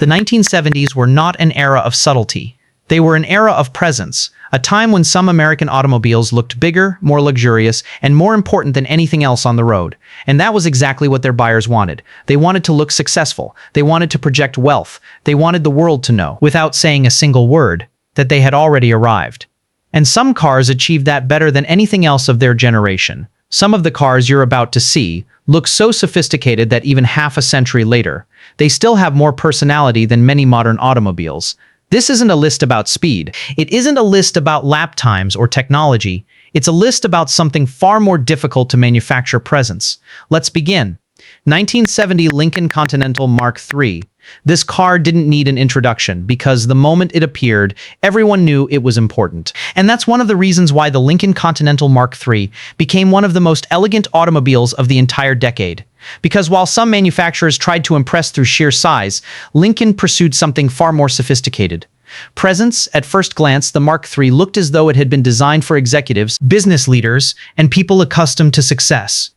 The 1970s were not an era of subtlety. They were an era of presence, a time when some American automobiles looked bigger, more luxurious, and more important than anything else on the road. And that was exactly what their buyers wanted. They wanted to look successful. They wanted to project wealth. They wanted the world to know, without saying a single word, that they had already arrived. And some cars achieved that better than anything else of their generation. Some of the cars you're about to see look so sophisticated that even half a century later, they still have more personality than many modern automobiles. This isn't a list about speed. It isn't a list about lap times or technology. It's a list about something far more difficult to manufacture: presence. Let's begin. 1970 Lincoln Continental Mark III. This car didn't need an introduction because the moment it appeared, everyone knew it was important. And that's one of the reasons why the Lincoln Continental Mark III became one of the most elegant automobiles of the entire decade. Because while some manufacturers tried to impress through sheer size, Lincoln pursued something far more sophisticated. Presence. At first glance, the Mark III looked as though it had been designed for executives, business leaders, and people accustomed to success.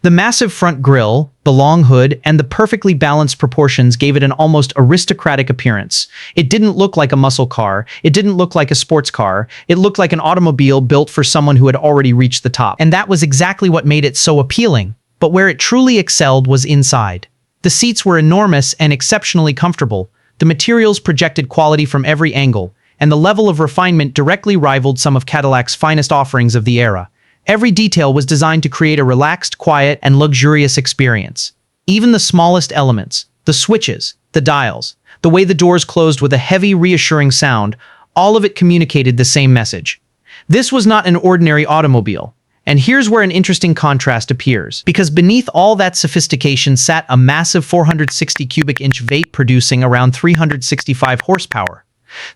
The massive front grille, the long hood, and the perfectly balanced proportions gave it an almost aristocratic appearance. It didn't look like a muscle car. It didn't look like a sports car. It looked like an automobile built for someone who had already reached the top. And that was exactly what made it so appealing. But where it truly excelled was inside. The seats were enormous and exceptionally comfortable. The materials projected quality from every angle, and the level of refinement directly rivaled some of Cadillac's finest offerings of the era. Every detail was designed to create a relaxed, quiet, and luxurious experience. Even the smallest elements, the switches, the dials, the way the doors closed with a heavy, reassuring sound, all of it communicated the same message. This was not an ordinary automobile. And here's where an interesting contrast appears, because beneath all that sophistication sat a massive 460 cubic inch V8 producing around 365 horsepower.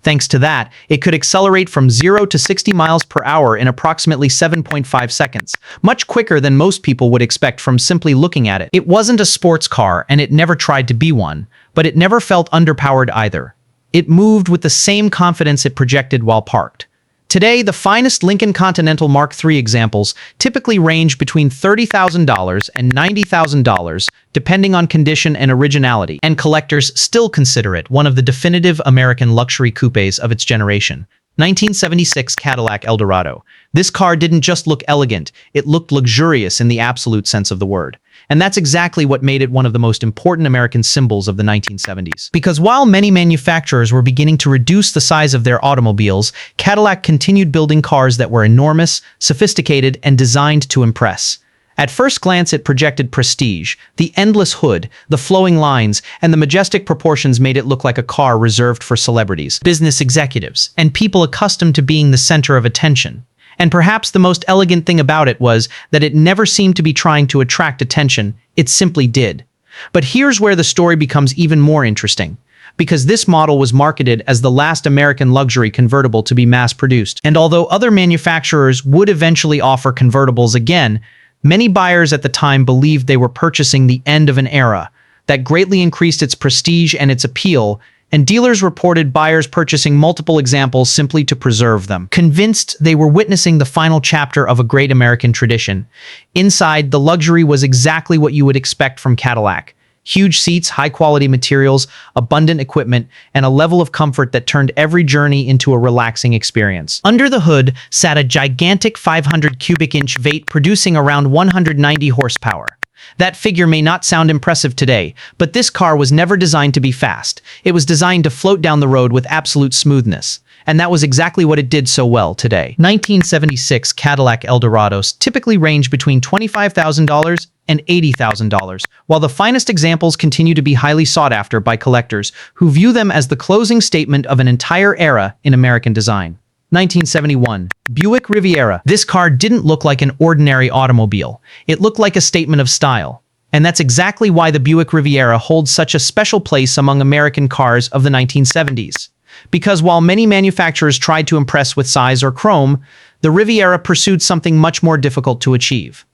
Thanks to that, it could accelerate from 0 to 60 miles per hour in approximately 7.5 seconds, much quicker than most people would expect from simply looking at it. It wasn't a sports car, and it never tried to be one, but it never felt underpowered either. It moved with the same confidence it projected while parked. Today, the finest Lincoln Continental Mark III examples typically range between $30,000 and $90,000, depending on condition and originality, and collectors still consider it one of the definitive American luxury coupes of its generation. 1976 Cadillac Eldorado. This car didn't just look elegant, it looked luxurious in the absolute sense of the word. And that's exactly what made it one of the most important American symbols of the 1970s. Because while many manufacturers were beginning to reduce the size of their automobiles, Cadillac continued building cars that were enormous, sophisticated, and designed to impress. At first glance, it projected prestige. The endless hood, the flowing lines, and the majestic proportions made it look like a car reserved for celebrities, business executives, and people accustomed to being the center of attention. And perhaps the most elegant thing about it was that it never seemed to be trying to attract attention, it simply did. But here's where the story becomes even more interesting. Because this model was marketed as the last American luxury convertible to be mass-produced. And although other manufacturers would eventually offer convertibles again, many buyers at the time believed they were purchasing the end of an era that greatly increased its prestige and its appeal, and dealers reported buyers purchasing multiple examples simply to preserve them, convinced they were witnessing the final chapter of a great American tradition. Inside, the luxury was exactly what you would expect from Cadillac. Huge seats, high-quality materials, abundant equipment, and a level of comfort that turned every journey into a relaxing experience. Under the hood sat a gigantic 500 cubic inch V8 producing around 190 horsepower. That figure may not sound impressive today, but this car was never designed to be fast. It was designed to float down the road with absolute smoothness. And that was exactly what it did so well today. 1976 Cadillac Eldorados typically range between $25,000 and $80,000, while the finest examples continue to be highly sought after by collectors who view them as the closing statement of an entire era in American design. 1971 Buick Riviera. This car didn't look like an ordinary automobile. It looked like a statement of style. And that's exactly why the Buick Riviera holds such a special place among American cars of the 1970s. Because while many manufacturers tried to impress with size or chrome, the Riviera pursued something much more difficult to achieve: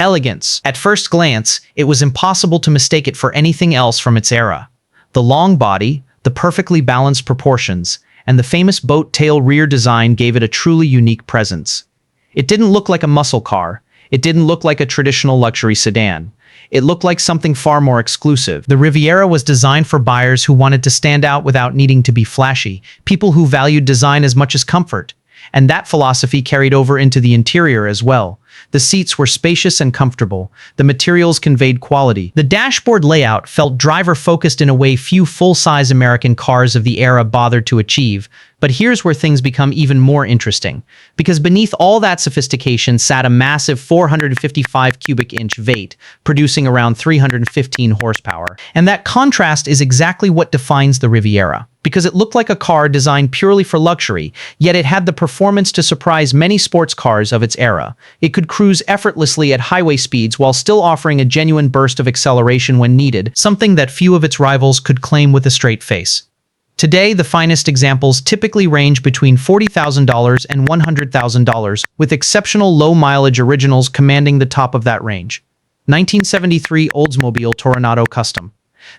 elegance. At first glance, it was impossible to mistake it for anything else from its era. The long body, the perfectly balanced proportions, and the famous boat tail rear design gave it a truly unique presence. It didn't look like a muscle car. It didn't look like a traditional luxury sedan. It looked like something far more exclusive. The Riviera was designed for buyers who wanted to stand out without needing to be flashy, people who valued design as much as comfort. And that philosophy carried over into the interior as well. The seats were spacious and comfortable. The materials conveyed quality. The dashboard layout felt driver-focused in a way few full-size American cars of the era bothered to achieve. But here's where things become even more interesting. Because beneath all that sophistication sat a massive 455 cubic inch V8, producing around 315 horsepower. And that contrast is exactly what defines the Riviera. Because it looked like a car designed purely for luxury, yet it had the performance to surprise many sports cars of its era. It could cruise effortlessly at highway speeds while still offering a genuine burst of acceleration when needed, something that few of its rivals could claim with a straight face. Today, the finest examples typically range between $40,000 and $100,000, with exceptional low-mileage originals commanding the top of that range. 1973 Oldsmobile Toronado Custom.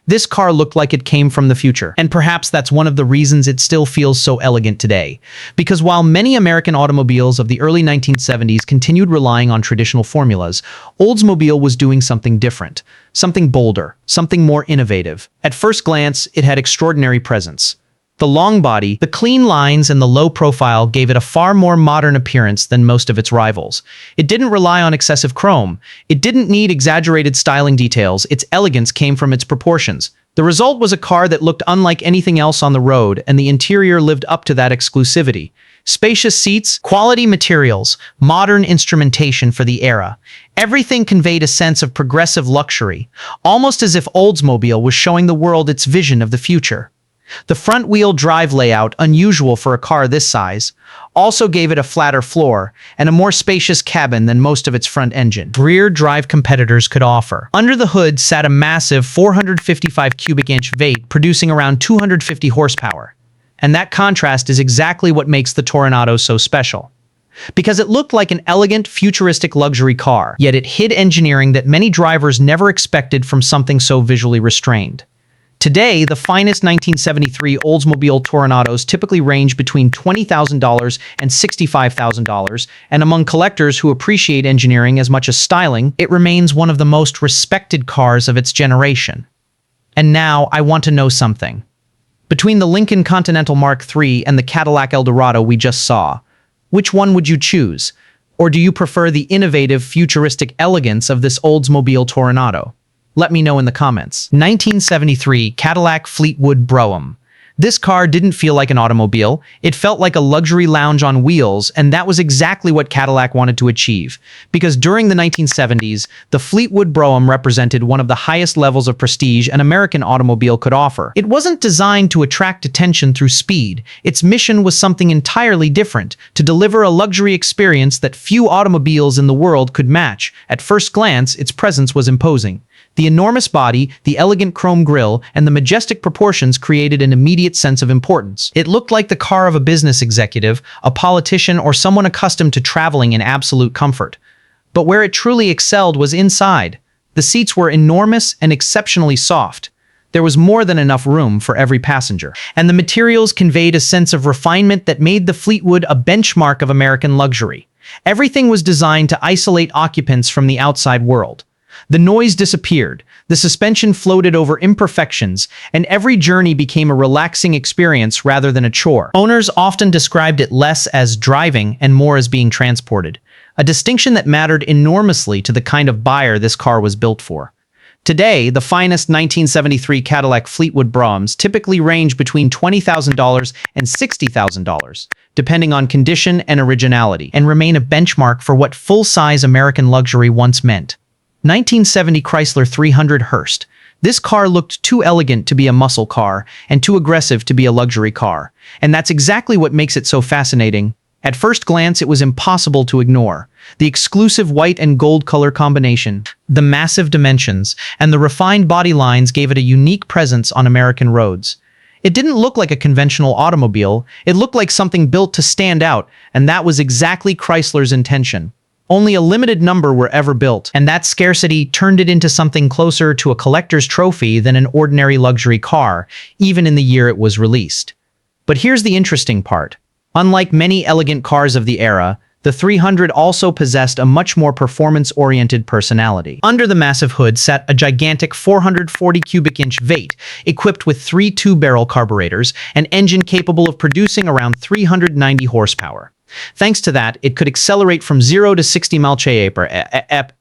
This car looked like it came from the future, and perhaps that's one of the reasons it still feels so elegant today. Because while many American automobiles of the early 1970s continued relying on traditional formulas, Oldsmobile was doing something different, something bolder, something more innovative. At first glance, it had extraordinary presence. The long body, the clean lines, and the low profile gave it a far more modern appearance than most of its rivals. It didn't rely on excessive chrome. It didn't need exaggerated styling details. Its elegance came from its proportions. The result was a car that looked unlike anything else on the road, and the interior lived up to that exclusivity. Spacious seats, quality materials, modern instrumentation for the era. Everything conveyed a sense of progressive luxury, almost as if Oldsmobile was showing the world its vision of the future. The front-wheel drive layout, unusual for a car this size, also gave it a flatter floor and a more spacious cabin than most of its front-engine rear drive competitors could offer. Under the hood sat a massive 455 cubic inch V8 producing around 250 horsepower. And that contrast is exactly what makes the Toronado so special. Because it looked like an elegant, futuristic luxury car, yet it hid engineering that many drivers never expected from something so visually restrained. Today, the finest 1973 Oldsmobile Toronados typically range between $20,000 and $65,000, and among collectors who appreciate engineering as much as styling, it remains one of the most respected cars of its generation. And now, I want to know something. Between the Lincoln Continental Mark III and the Cadillac Eldorado we just saw, which one would you choose? Or do you prefer the innovative, futuristic elegance of this Oldsmobile Toronado? Let me know in the comments. 1973 Cadillac Fleetwood Brougham. This car didn't feel like an automobile. It felt like a luxury lounge on wheels, and that was exactly what Cadillac wanted to achieve. Because during the 1970s, the Fleetwood Brougham represented one of the highest levels of prestige an American automobile could offer. It wasn't designed to attract attention through speed. Its mission was something entirely different, to deliver a luxury experience that few automobiles in the world could match. At first glance, its presence was imposing. The enormous body, the elegant chrome grille, and the majestic proportions created an immediate sense of importance. It looked like the car of a business executive, a politician, or someone accustomed to traveling in absolute comfort. But where it truly excelled was inside. The seats were enormous and exceptionally soft. There was more than enough room for every passenger. And the materials conveyed a sense of refinement that made the Fleetwood a benchmark of American luxury. Everything was designed to isolate occupants from the outside world. The noise disappeared, the suspension floated over imperfections, and every journey became a relaxing experience rather than a chore. Owners often described it less as driving and more as being transported, a distinction that mattered enormously to the kind of buyer this car was built for. Today, the finest 1973 Cadillac Fleetwood Broughams typically range between $20,000 and $60,000, depending on condition and originality, and remain a benchmark for what full-size American luxury once meant. 1970 Chrysler 300 Hurst. This car looked too elegant to be a muscle car and too aggressive to be a luxury car. And that's exactly what makes it so fascinating. At first glance, it was impossible to ignore. The exclusive white and gold color combination, the massive dimensions, and the refined body lines gave it a unique presence on American roads. It didn't look like a conventional automobile. It looked like something built to stand out, and that was exactly Chrysler's intention. Only a limited number were ever built, and that scarcity turned it into something closer to a collector's trophy than an ordinary luxury car, even in the year it was released. But here's the interesting part. Unlike many elegant cars of the era, the 300 also possessed a much more performance-oriented personality. Under the massive hood sat a gigantic 440 cubic inch V8, equipped with 3 two-barrel carburetors, an engine capable of producing around 390 horsepower. Thanks to that, it could accelerate from 0 to 60 mph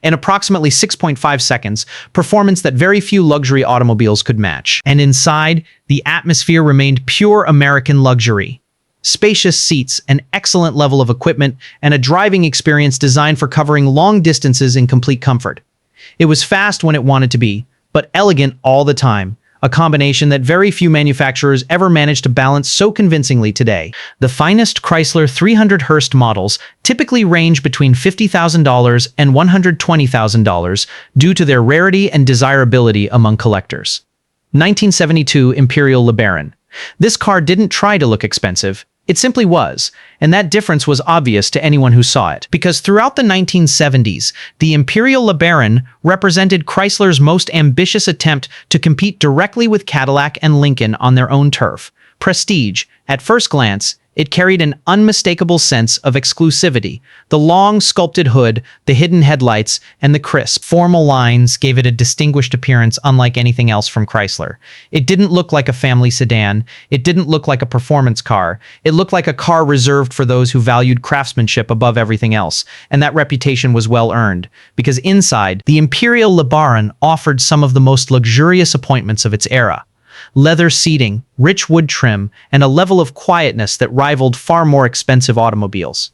in approximately 6.5 seconds, performance that very few luxury automobiles could match. And inside, the atmosphere remained pure American luxury. Spacious seats, an excellent level of equipment, and a driving experience designed for covering long distances in complete comfort. It was fast when it wanted to be, but elegant all the time, a combination that very few manufacturers ever managed to balance so convincingly today. The finest Chrysler 300 Hurst models typically range between $50,000 and $120,000 due to their rarity and desirability among collectors. 1972 Imperial LeBaron. This car didn't try to look expensive, it simply was, and that difference was obvious to anyone who saw it. Because throughout the 1970s, the Imperial LeBaron represented Chrysler's most ambitious attempt to compete directly with Cadillac and Lincoln on their own turf. Prestige. At first glance, it carried an unmistakable sense of exclusivity. The long, sculpted hood, the hidden headlights, and the crisp, formal lines gave it a distinguished appearance unlike anything else from Chrysler. It didn't look like a family sedan. It didn't look like a performance car. It looked like a car reserved for those who valued craftsmanship above everything else, and that reputation was well earned, because inside, the Imperial LeBaron offered some of the most luxurious appointments of its era. Leather seating, rich wood trim, and a level of quietness that rivaled far more expensive automobiles.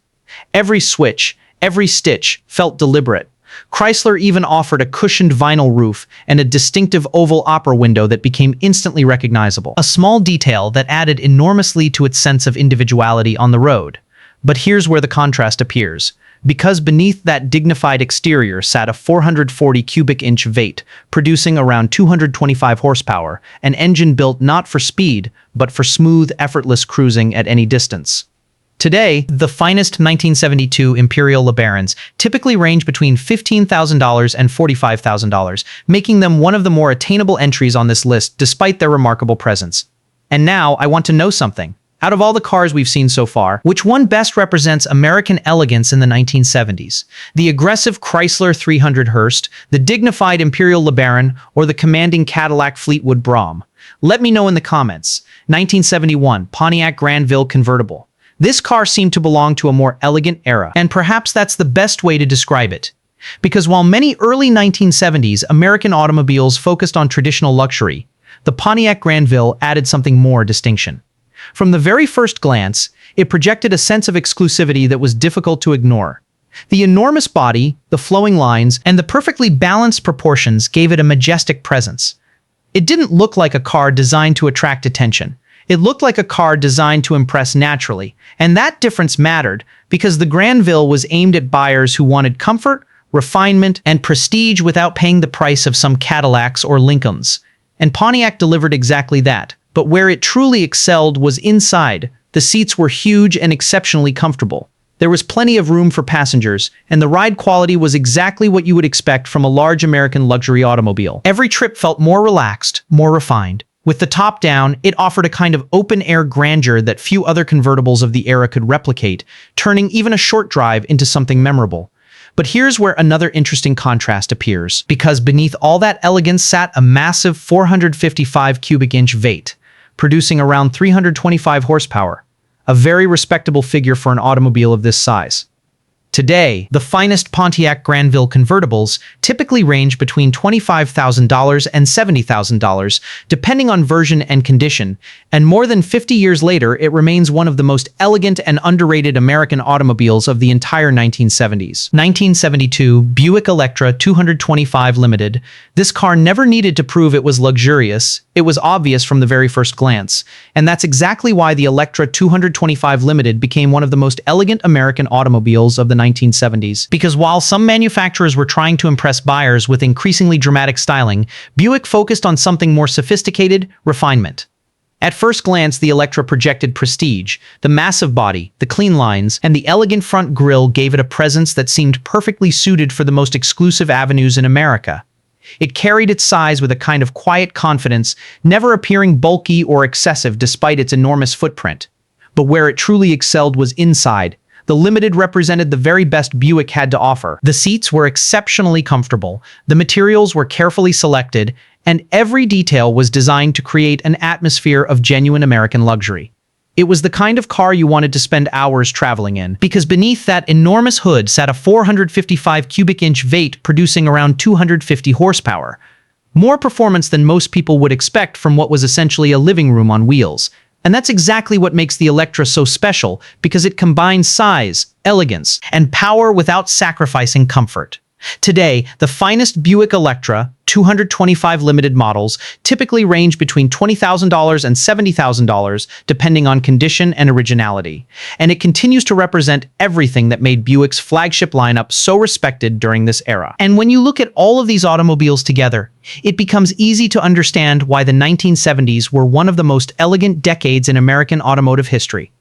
Every switch, every stitch felt deliberate. Chrysler even offered a cushioned vinyl roof and a distinctive oval opera window that became instantly recognizable. A small detail that added enormously to its sense of individuality on the road. But here's where the contrast appears. Because beneath that dignified exterior sat a 440 cubic inch V8, producing around 225 horsepower, an engine built not for speed, but for smooth, effortless cruising at any distance. Today, the finest 1972 Imperial LeBarons typically range between $15,000 and $45,000, making them one of the more attainable entries on this list despite their remarkable presence. And now, I want to know something. Out of all the cars we've seen so far, which one best represents American elegance in the 1970s? The aggressive Chrysler 300 Hurst, the dignified Imperial LeBaron, or the commanding Cadillac Fleetwood Brougham? Let me know in the comments. 1971 Pontiac Ville convertible. This car seemed to belong to a more elegant era, and perhaps that's the best way to describe it. Because while many early 1970s American automobiles focused on traditional luxury, the Pontiac Ville added something more distinction. From the very first glance, it projected a sense of exclusivity that was difficult to ignore. The enormous body, the flowing lines, and the perfectly balanced proportions gave it a majestic presence. It didn't look like a car designed to attract attention. It looked like a car designed to impress naturally, and that difference mattered because the Ville was aimed at buyers who wanted comfort, refinement, and prestige without paying the price of some Cadillacs or Lincolns. And Pontiac delivered exactly that. But where it truly excelled was inside. The seats were huge and exceptionally comfortable. There was plenty of room for passengers, and the ride quality was exactly what you would expect from a large American luxury automobile. Every trip felt more relaxed, more refined. With the top down, it offered a kind of open-air grandeur that few other convertibles of the era could replicate, turning even a short drive into something memorable. But here's where another interesting contrast appears, because beneath all that elegance sat a massive 455 cubic inch V8. Producing around 325 horsepower, a very respectable figure for an automobile of this size. Today, the finest Pontiac Ville convertibles typically range between $25,000 and $70,000, depending on version and condition, and more than 50 years later, it remains one of the most elegant and underrated American automobiles of the entire 1970s. 1972 Buick Electra 225 Limited. This car never needed to prove it was luxurious. It was obvious from the very first glance, and that's exactly why the Electra 225 Limited became one of the most elegant American automobiles of the 1970s. Because while some manufacturers were trying to impress buyers with increasingly dramatic styling, Buick focused on something more sophisticated, refinement. At first glance, the Electra projected prestige. The massive body, the clean lines, and the elegant front grille gave it a presence that seemed perfectly suited for the most exclusive avenues in America. It carried its size with a kind of quiet confidence, never appearing bulky or excessive despite its enormous footprint. But where it truly excelled was inside. The Limited represented the very best Buick had to offer. The seats were exceptionally comfortable, the materials were carefully selected, and every detail was designed to create an atmosphere of genuine American luxury. It was the kind of car you wanted to spend hours traveling in, because beneath that enormous hood sat a 455 cubic inch V8 producing around 250 horsepower. More performance than most people would expect from what was essentially a living room on wheels. And that's exactly what makes the Electra so special, because it combines size, elegance, and power without sacrificing comfort. Today, the finest Buick Electra 225 limited models typically range between $20,000 and $70,000 depending on condition and originality. And it continues to represent everything that made Buick's flagship lineup so respected during this era. And when you look at all of these automobiles together, it becomes easy to understand why the 1970s were one of the most elegant decades in American automotive history.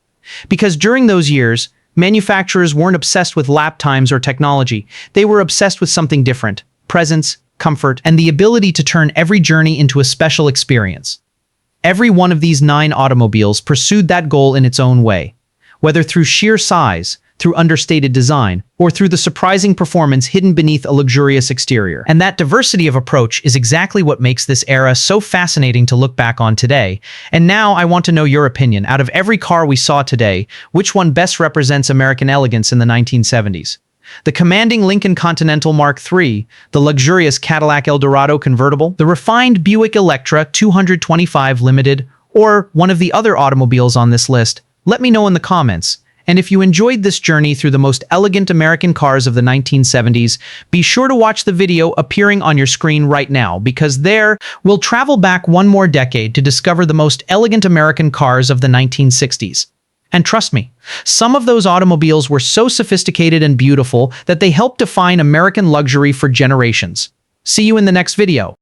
Because during those years, manufacturers weren't obsessed with lap times or technology. They were obsessed with something different: presence, comfort, and the ability to turn every journey into a special experience. Every one of these 9 automobiles pursued that goal in its own way, whether through sheer size, through understated design, or through the surprising performance hidden beneath a luxurious exterior. And that diversity of approach is exactly what makes this era so fascinating to look back on today. And now I want to know your opinion. Out of every car we saw today, which one best represents American elegance in the 1970s? The commanding Lincoln Continental Mark III, the luxurious Cadillac Eldorado convertible, the refined Buick Electra 225 Limited, or one of the other automobiles on this list? Let me know in the comments. And if you enjoyed this journey through the most elegant American cars of the 1970s, be sure to watch the video appearing on your screen right now, because there, we'll travel back one more decade to discover the most elegant American cars of the 1960s. And trust me, some of those automobiles were so sophisticated and beautiful that they helped define American luxury for generations. See you in the next video.